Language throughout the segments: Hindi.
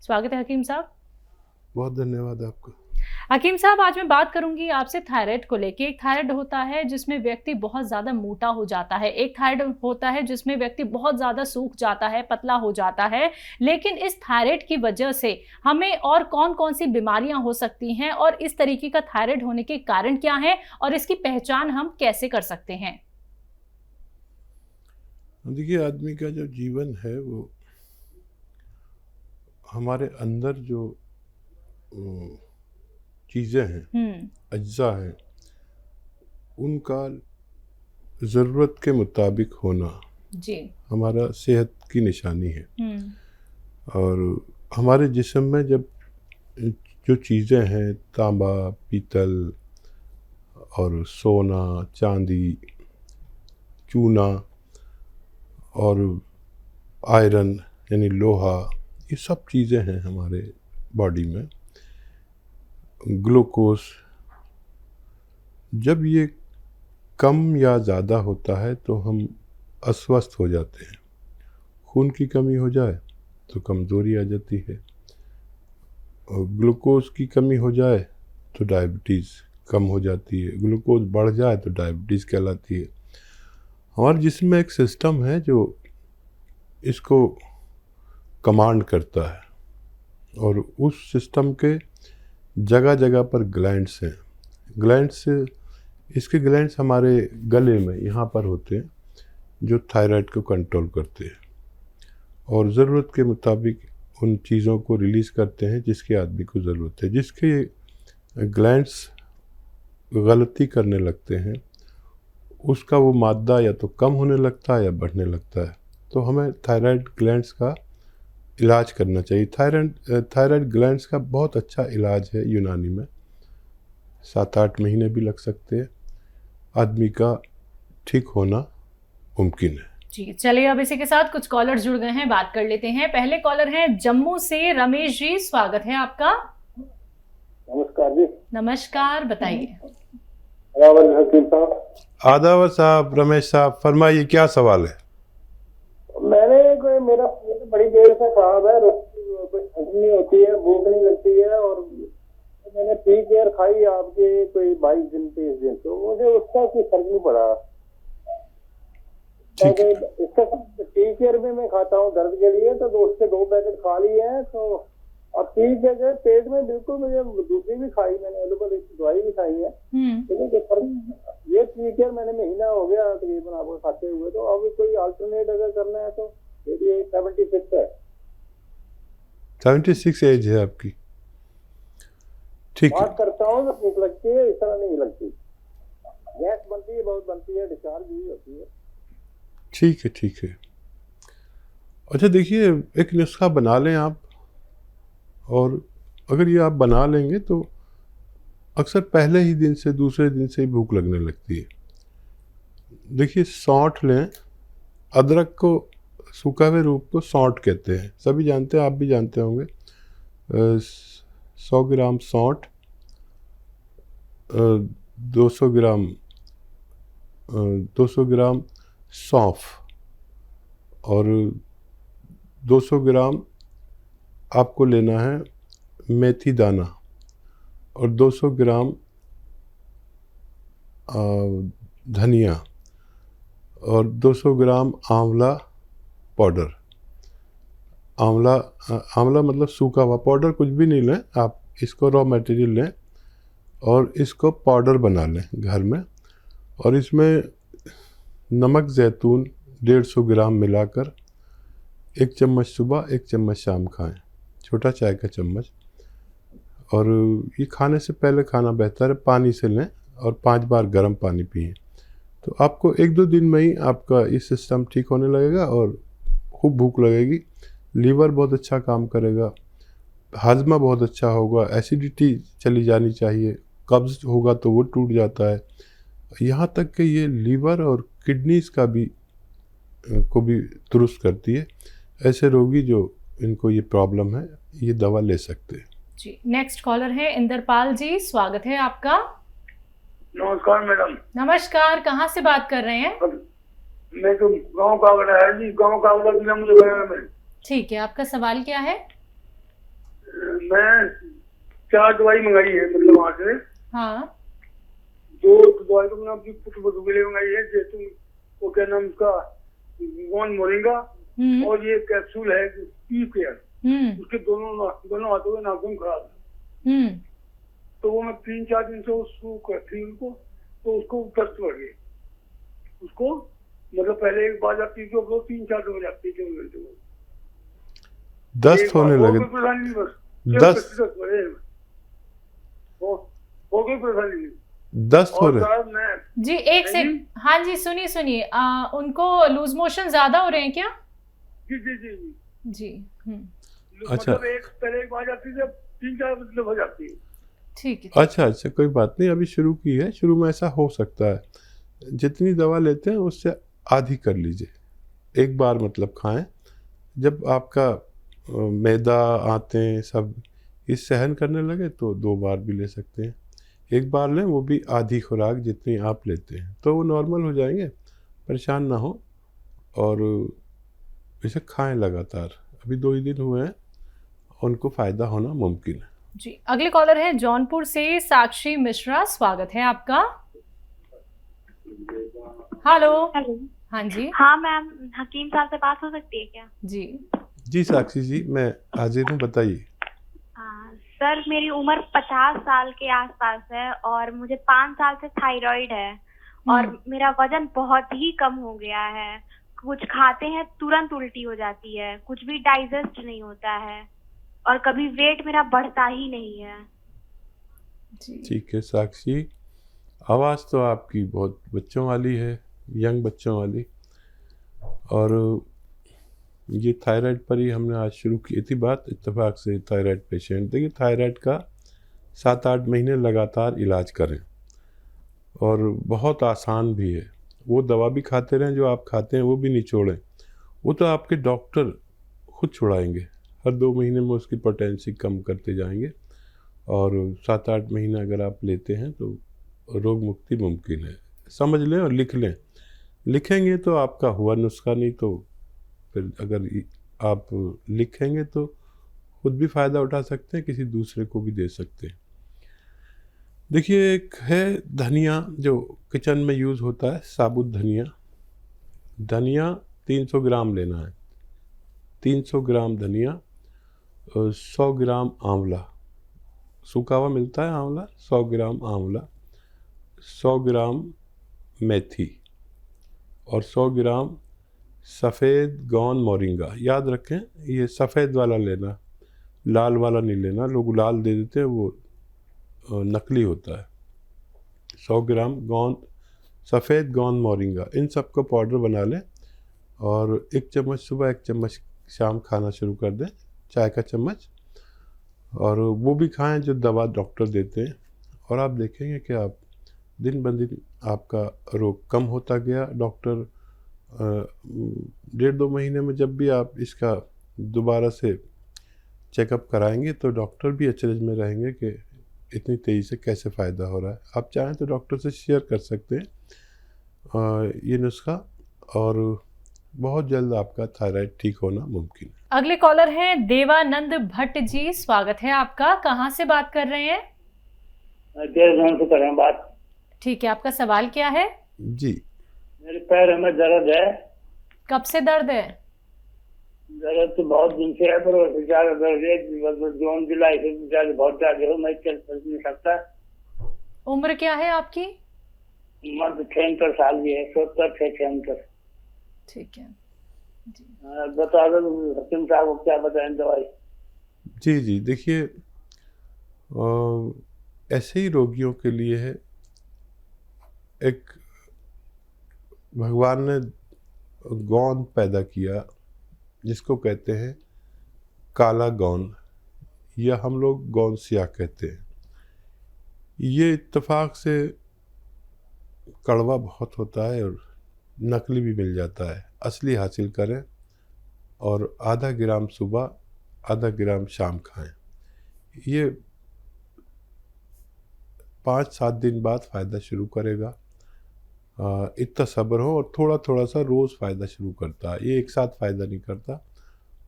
स्वागत है हकीम साहब। बहुत धन्यवाद आपका। हकीम साहब, आज मैं बात करूंगी आपसे थायराइड को लेके। एक थायराइड होता है जिसमें व्यक्ति बहुत ज्यादा मोटा हो जाता है, एक थायराइड होता है जिसमें व्यक्ति बहुत ज्यादा सूख जाता है, पतला हो जाता है। लेकिन इस थायराइड की वजह से हमें और कौन कौन सी बीमारियां हो सकती हैं, और इस तरीके का थायराइड होने के कारण क्या है, और इसकी पहचान हम कैसे कर सकते हैं? देखिए, आदमी का जो जीवन है वो हमारे अंदर जो चीज़ें हैं, अज्जा हैं, उनका ज़रूरत के मुताबिक होना जी हमारा सेहत की निशानी है। और हमारे जिस्म में जब जो चीज़ें हैं, तांबा, पीतल और सोना, चांदी, चूना और आयरन यानी लोहा, ये सब चीज़ें हैं हमारे बॉडी में। ग्लूकोज, जब ये कम या ज़्यादा होता है तो हम अस्वस्थ हो जाते हैं। खून की कमी हो जाए तो कमज़ोरी आ जाती है, और ग्लूकोज की कमी हो जाए तो डायबिटीज़ कम हो जाती है, ग्लूकोज बढ़ जाए तो डायबिटीज़ कहलाती है। हमारे जिस्म में एक सिस्टम है जो इसको कमांड करता है, और उस सिस्टम के जगह जगह पर ग्लैंड्स हैं। ग्लैंड्स, इसके ग्लैंड्स हमारे गले में यहाँ पर होते हैं, जो थायराइड को कंट्रोल करते हैं और ज़रूरत के मुताबिक उन चीज़ों को रिलीज़ करते हैं जिसकी आदमी को ज़रूरत है। जिसके ग्लैंड्स गलती करने लगते हैं, उसका वो मादा या तो कम होने लगता है या बढ़ने लगता है। तो हमें थायराइड ग्लैंड्स का इलाज करना चाहिए। थायराइड ग्लैंड्स का बहुत अच्छा इलाज है यूनानी में, 7-8 महीने भी लग सकते हैं। आदमी का ठीक होना मुमकिन है। जी, चलिए अब इसी के साथ कुछ कॉलर जुड़ गए हैं, बात कर लेते हैं। पहले कॉलर हैं जम्मू से रमेश जी, स्वागत है आपका। नमस्कार जी। नमस्कार, बताइए। आदावर साहब, रमेश साहब, फरमाइए क्या सवाल है। मेरा पेट बड़ी देर से खराब है, कोई हजम नहीं होती है, भूख नहीं लगती है, और मैंने टी केयर खाई आपके कोई 22 दिन 30 दिन, तो मुझे उसका कोई फर्क नहीं पड़ा। इसका टी केयर में मैं खाता हूँ दर्द के लिए, तो उसके 2 पैकेट खा लिए हैं। तो अब ठीक है, पेट में बिल्कुल, मुझे दूसरी भी खाई, मैंने एलोपैथी दवाई भी खाई है, लेकिन कोई फर्क। ये टी केयर मैंने महीना हो गया तकरीबन आपको खाते हुए, तो अब कोई अल्टरनेट अगर करना है तो 76 है। 76 एज है आपकी, ठीक है। बात करता हूँ तो भूख लगती है, इस तरह नहीं लगती, गैस बनती है, बहुत बनती है, डिस्चार्ज भी होती है। ठीक है, ठीक है। अच्छा, देखिए, एक नुस्खा बना लें आप, और अगर ये आप बना लेंगे तो अक्सर पहले ही दिन से, दूसरे दिन से ही भूख लगने लगती है। देखिए, सौंठ लें। अदरक को, सूखा हुए रूप को सौंठ कहते हैं, सभी जानते हैं, आप भी जानते होंगे। 100 ग्राम सौंठ, 200 ग्राम सौंफ, और 200 ग्राम आपको लेना है मेथी दाना, और 200 ग्राम धनिया, और 200 ग्राम आंवला पाउडर। आंवला मतलब सूखा हुआ, पाउडर कुछ भी नहीं लें आप, इसको रॉ मटेरियल लें और इसको पाउडर बना लें घर में, और इसमें नमक ज़ैतून 150 ग्राम मिलाकर 1 चम्मच सुबह, 1 चम्मच शाम खाएं, छोटा चाय का चम्मच। और ये खाने से पहले खाना बेहतर है, पानी से लें, और 5 बार गर्म पानी पिएं। तो आपको 1-2 दिन में ही आपका ये सिस्टम ठीक होने लगेगा, और खूब भूख लगेगी, लीवर बहुत अच्छा काम करेगा, हाजमा बहुत अच्छा होगा, एसिडिटी चली जानी चाहिए, कब्ज़ होगा तो वो टूट जाता है, यहाँ तक कि ये लीवर और किडनीज का भी दुरुस्त करती है। ऐसे रोगी जो इनको ये प्रॉब्लम है, ये दवा ले सकते हैं। जी, नेक्स्ट कॉलर है इंद्रपाल जी, स्वागत है आपका। नमस्कार मैडम। नमस्कार, कहाँ से बात कर रहे हैं? मैं तो गाँव कावड़ा है जी, गाँव कावड़ा जिला मुझे में। ठीक है, आपका सवाल क्या है? मैं 4 दवाई मंगाई है, मतलब वहाँ से। हाँ। 2 दवाई तो मैंने अपनी पुत्र बधू के लिए मंगाई है, जैसे वो क्या नाम उसका, गॉन मोरिंगा, और ये कैप्सूल है पी केयर, उसके दोनों हाथों में नाखून खराब है। तो वो मैं 3-4 दिन से उसको करती हूँ उनको, तो उसको दस्त बढ़ गई उसको, मतलब पहले एक बार जाती थी, वो 3-4 दिन हो जाती थी, 4 घंटे में दस्त होने लगे। दस्त हो गई परेशानी। दस्त हो रहे जी, एक से। हाँ जी, सुनिए सुनिए, उनको लूज मोशन ज्यादा हो रहे हैं क्या? जी जी जी जी जी। अच्छा, मतलब पहले एक बार जाती थी, 3-4 मतलब हो जाती है। ठीक है। अच्छा अच्छा, कोई बात नहीं, अभी शुरू की है, शुरू में ऐसा हो सकता है। जितनी दवा लेते हैं उससे आधी कर लीजिए, एक बार मतलब खाएं। जब आपका मैदा आते सब इस सहन करने लगे तो 2 बार भी ले सकते हैं। एक बार लें, वो भी आधी खुराक जितनी आप लेते हैं, तो वो नॉर्मल हो जाएंगे, परेशान ना हो। और इसे खाएं लगातार, अभी 2 ही दिन हुए हैं, उनको फ़ायदा होना मुमकिन है। जी, अगले कॉलर है जौनपुर से साक्षी मिश्रा, स्वागत है आपका। हेलो। हेलो। हाँ जी। हाँ मैम, हकीम साहब से बात हो सकती है क्या? जी जी साक्षी जी, मैं हाजिर हूँ, बताइए। सर, मेरी उम्र 50 साल के आसपास है और मुझे 5 साल से थायराइड है और मेरा वजन बहुत ही कम हो गया है। कुछ खाते हैं तुरंत उल्टी हो जाती है, कुछ भी डाइजेस्ट नहीं होता है और कभी वेट मेरा बढ़ता ही नहीं है। ठीक है साक्षी, आवाज़ तो आपकी बहुत बच्चों वाली है, यंग बच्चों वाली। और ये थायराइड पर ही हमने आज शुरू की थी बात, इत्तेफाक से थायराइड पेशेंट। देखिए, थायराइड का 7-8 महीने लगातार इलाज करें और बहुत आसान भी है। वो दवा भी खाते रहें जो आप खाते हैं, वो भी नहीं छोड़ें। वो तो आपके डॉक्टर खुद छुड़ाएंगे, हर 2 महीने में उसकी पोटेंसी कम करते जाएंगे और 7-8 महीने अगर आप लेते हैं तो रोग मुक्ति मुमकिन है। समझ लें और लिख लें, लिखेंगे तो आपका हुआ नुस्खा, नहीं तो फिर अगर आप लिखेंगे तो खुद भी फ़ायदा उठा सकते हैं, किसी दूसरे को भी दे सकते हैं। देखिए, एक है धनिया जो किचन में यूज़ होता है, साबुत धनिया। धनिया 300 ग्राम लेना है, 300 ग्राम धनिया, 100 ग्राम आंवला, सूखा हुआ मिलता है आंवला, 100 ग्राम आंवला, 100 ग्राम मेथी और 100 ग्राम सफ़ेद गौन मोरिंगा। याद रखें, ये सफ़ेद वाला लेना, लाल वाला नहीं लेना। लोग लाल दे देते हैं, वो नकली होता है। 100 ग्राम सफ़ेद गौन मोरिंगा, इन सब को पाउडर बना लें और 1 चम्मच सुबह, 1 चम्मच शाम खाना शुरू कर दें, चाय का चम्मच। और वो भी खाएं जो दवा डॉक्टर देते हैं, और आप देखेंगे कि आप दिन ब दिन आपका रोग कम होता गया। डॉक्टर 1.5-2 महीने में जब भी आप इसका दोबारा से चेकअप कराएंगे तो डॉक्टर भी अचरज में रहेंगे कि इतनी तेज़ी से कैसे फ़ायदा हो रहा है। आप चाहें तो डॉक्टर से शेयर कर सकते हैं ये नुस्खा, और बहुत जल्द आपका थायराइड ठीक होना मुमकिन है। अगले कॉलर हैं देवानंद भट्ट जी, स्वागत है आपका। कहाँ से बात कर रहे हैं? देवघर से कर रहे हैं बात। ठीक है, आपका सवाल क्या है? जी, मेरे पैर में दर्द है। कब से दर्द है? दर्द तो बहुत दिन से है, पर ज्यादा दर्द है, जून जुलाई से ज्यादा, बहुत ज्यादा हो, मैं चल नहीं सकता। उम्र क्या है आपकी? उम्र 76 साल की है, 76-76। ठीक है जी। बता दो हकीम साहब को क्या बताएं दवाई। जी जी, देखिए, ऐसे ही रोगियों के लिए है, एक भगवान ने गौन पैदा किया जिसको कहते हैं काला गौन, या हम लोग गौनसिया कहते हैं। ये इत्तेफाक से कड़वा बहुत होता है और नकली भी मिल जाता है। असली हासिल करें और आधा ग्राम सुबह, आधा ग्राम शाम खाएं। ये 5-7 दिन बाद फ़ायदा शुरू करेगा। इतना सब्र हो, और थोड़ा थोड़ा सा रोज़ फ़ायदा शुरू करता है, ये एक साथ फ़ायदा नहीं करता।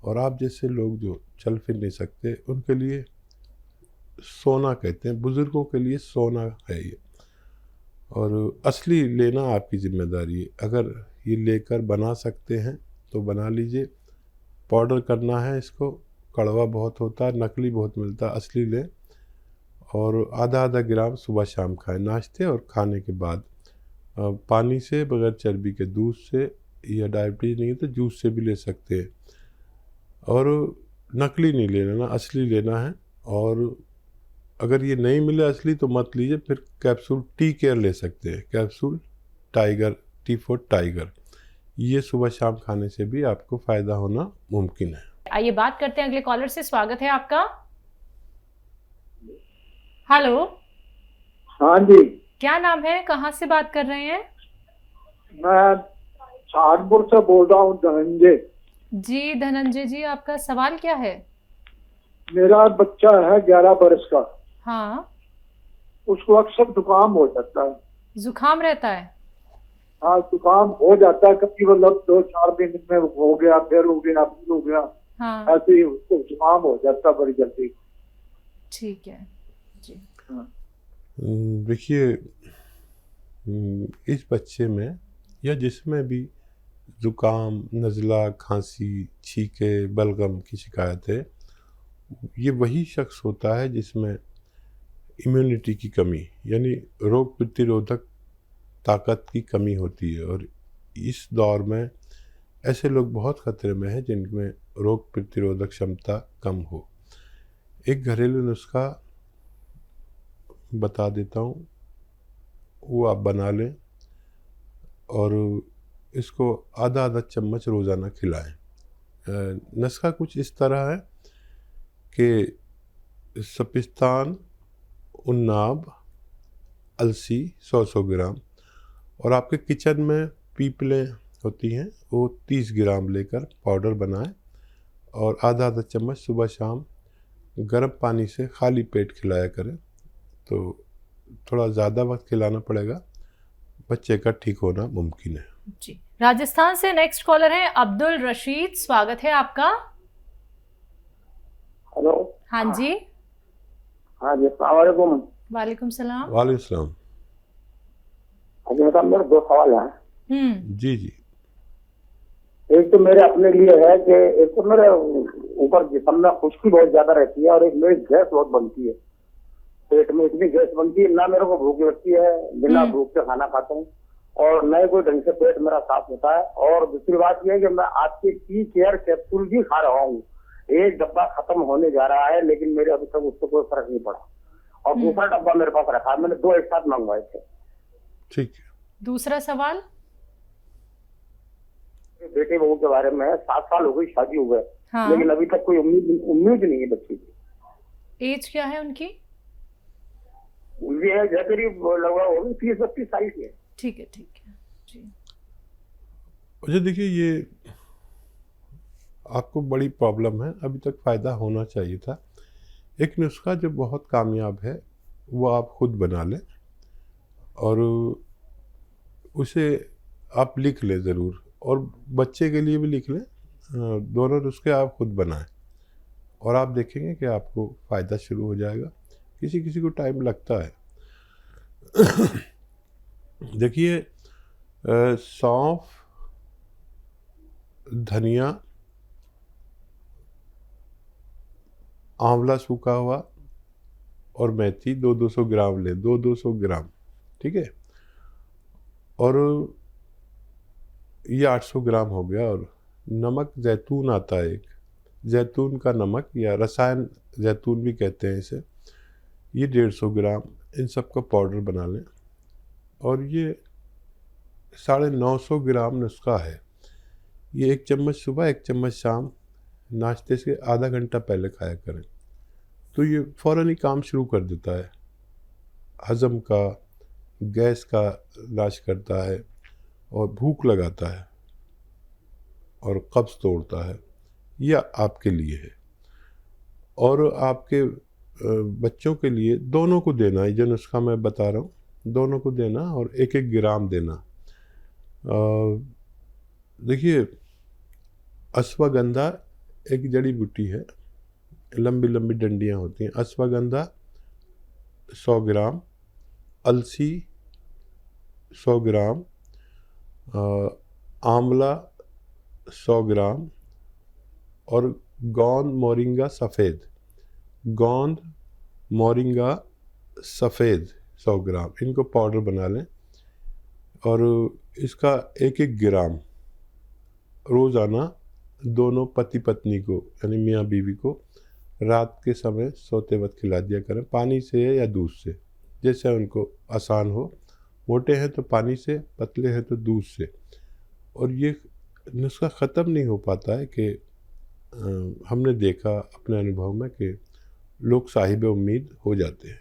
और आप जैसे लोग जो चल फिर नहीं सकते, उनके लिए सोना कहते हैं, बुज़ुर्गों के लिए सोना है ये। और असली लेना आपकी ज़िम्मेदारी है। अगर ये लेकर बना सकते हैं तो बना लीजिए। पाउडर करना है इसको, कड़वा बहुत होता है, नकली बहुत मिलता है, असली लें। और आधा आधा ग्राम सुबह शाम खाएं, नाश्ते और खाने के बाद। पानी से, बगैर चर्बी के, दूध से, या डायबिटीज़ नहीं है तो जूस से भी ले सकते हैं। और नकली नहीं लेना, असली लेना है। और अगर ये नहीं मिले असली तो मत लीजिए, फिर कैप्सूल टी केयर ले सकते हैं, capsule tiger, T for tiger. ये सुबह शाम खाने से भी आपको फ़ायदा होना मुमकिन है। आइए बात करते हैं अगले कॉलर से। स्वागत है आपका। हेलो। हाँ जी, क्या नाम है, कहाँ से बात कर रहे हैं? मैं सहारनपुर से बोल रहा हूँ, धनंजय। जी धनंजय जी, आपका सवाल क्या है? मेरा बच्चा है 11 वर्ष का। हाँ। उसको अक्सर जुकाम हो जाता है। जुकाम रहता है? हाँ, जुकाम हो जाता है, कभी मतलब 2-4 दिन में हो गया, फिर हो गया, फिर हो गया। हाँ। ऐसे ही उसको जुकाम हो जाता है बड़ी जल्दी। ठीक है जी। देखिए, इस बच्चे में या जिसमें भी ज़ुकाम, नज़ला, खांसी, छींके, बलगम की शिकायत है, ये वही शख्स होता है जिसमें इम्यूनिटी की कमी, यानी रोग प्रतिरोधक ताकत की कमी होती है। और इस दौर में ऐसे लोग बहुत खतरे में हैं जिनमें रोग प्रतिरोधक क्षमता कम हो। एक घरेलू नुस्खा बता देता हूँ, वो आप बना लें और इसको आधा आधा चम्मच रोज़ाना खिलाएं। नुस्खा कुछ इस तरह है कि सपिस्तान, उन्नाब, अलसी 100-100 ग्राम, और आपके किचन में पीपलें होती हैं वो 30 ग्राम लेकर पाउडर बनाएं और आधा आधा चम्मच सुबह शाम गर्म पानी से खाली पेट खिलाया करें। तो थोड़ा ज़्यादा वक्त खिलाना पड़ेगा, बच्चे का ठीक होना मुमकिन है। जी। राजस्थान से नेक्स्ट कॉलर है अब्दुल रशीद। स्वागत है आपका। हेलो। हाँ जी। हाँ जी, अस्सलाम वालेकुम। वालेकुम सलाम। वालेकुम सलाम। हाँ जी, मतलब मेरे 2 सवाल हैं। जी जी। एक तो मेरे अपने लिए है कि एक तो मेरे ऊपर जिस्म में खुश्की बहुत ज्यादा रहती है, और एक मेरी गैस बहुत बनती है। पेट में इतनी गैस बनती है, ना मेरे को भूख लगती है, बिना भूख के खाना खाता हूँ, और न कोई ढंग से पेट मेरा साफ होता है। और दूसरी बात यह है कि मैं आपके टी केयर कैप्सूल भी खा रहा हूँ, एक डब्बा खत्म होने जा रहा है, लेकिन मेरे अभी तक उससे कोई फर्क नहीं पड़ा। और दूसरा डब्बा मेरे पास रखा है, मैंने 2 एक साथ मंगवाए थे। ठीक है। दूसरा सवाल। बेटे बहू के बारे में, 7 साल हो गई शादी हो गए। हाँ। लेकिन अभी तक कोई उम्मीद नहीं है बच्चे की। एज क्या है उनकी? उनकी है करीब लगभग होगी 30-32 साल की है। ठीक है जी। अच्छा, देखिए, ये आपको बड़ी प्रॉब्लम है, अभी तक फ़ायदा होना चाहिए था। एक नुस्खा जो बहुत कामयाब है वो आप खुद बना लें और उसे आप लिख लें ज़रूर, और बच्चे के लिए भी लिख लें। दोनों नुस्खे आप खुद बनाएं और आप देखेंगे कि आपको फ़ायदा शुरू हो जाएगा। किसी किसी को टाइम लगता है। देखिए, सौंफ, धनिया, आंवला सूखा हुआ और मेथी 200-200 ग्राम लें, 200-200 ग्राम, ठीक है। और ये 800 ग्राम हो गया। और नमक जैतून आता है, एक जैतून का नमक या रसायन जैतून भी कहते हैं इसे, ये 150 ग्राम। इन सब का पाउडर बना लें और ये 950 ग्राम नुस्खा है। ये 1 चम्मच सुबह, 1 चम्मच शाम, नाश्ते से आधा घंटा पहले खाया करें। तो ये फ़ौरन ही काम शुरू कर देता है, हज़म का, गैस का नाश करता है और भूख लगाता है और कब्ज़ तोड़ता है। यह आपके लिए है। और आपके बच्चों के लिए दोनों को देना है, जो नुस्खा मैं बता रहा हूँ, दोनों को देना और 1-1 ग्राम देना। देखिए, अश्वगंधा एक जड़ी बूटी है, लंबी लंबी डंडियाँ होती हैं। अश्वगंधा 100 ग्राम, अलसी 100 ग्राम, आंवला 100 ग्राम और गोंद मोरिंगा सफ़ेद, गोंद मोरिंगा सफ़ेद 100 ग्राम, इनको पाउडर बना लें और इसका 1-1 ग्राम रोज़ाना दोनों पति पत्नी को यानी मियाँ बीवी को रात के समय सोते वक्त खिला दिया करें, पानी से या दूध से, जैसे उनको आसान हो। मोटे हैं तो पानी से, पतले हैं तो दूध से। और ये नुस्खा ख़त्म नहीं हो पाता है कि हमने देखा अपने अनुभव में कि लोग साहिब उम्मीद हो जाते हैं।